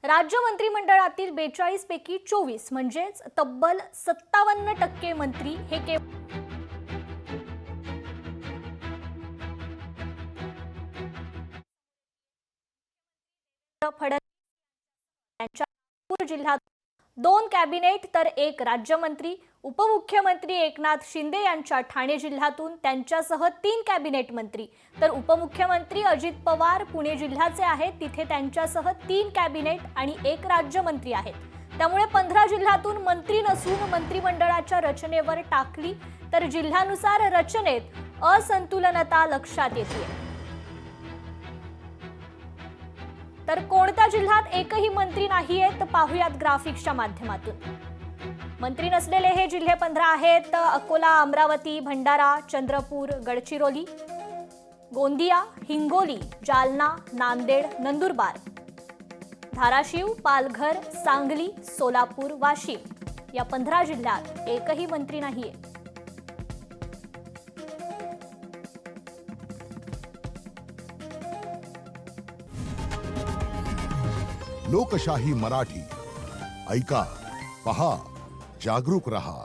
राज्य मंत्रिमंडळातील 42 पैकी 24 म्हणजेच तब्बल 57% मंत्री हे केवळ फडणवीस यांच्या नागपूर जिल्ह्यात 2 कॅबिनेट तर 1 राज्यमंत्री, उपमुख्यमंत्री एकनाथ शिंदे यांच्या ठाणे जिल्ह्यातून त्यांच्यासह 3 कॅबिनेट मंत्री, तर उपमुख्यमंत्री अजित पवार पुणे जिल्ह्याचे आहेत, तिथे त्यांच्यासह 3 कॅबिनेट आणि 1 राज्यमंत्री आहेत। त्यामुळे 15 जिल्ह्यातून मंत्री नसून मंत्रिमंडळाच्या रचनेवर टाकली तर जिल्ह्यानुसार रचनेत असंतुलनता लक्षात येते। तर कोणत्या जिल्ह्यात एकही मंत्री नाहीयेत पाहूयात ग्राफिक्सच्या माध्यमातून। मंत्री नसलेले हे जिल्हे 15 आहेत। अकोला, अमरावती, भंडारा, चंद्रपूर, गडचिरोली, गोंदिया, हिंगोली, जालना, नांदेड, नंदुरबार, धाराशिव, पालघर, सांगली, सोलापूर, वाशिम या 15 जिल्ह्यात एकही मंत्री नाहीये। लोकशाही मराठी ऐका, पहा, जागरूक रहा।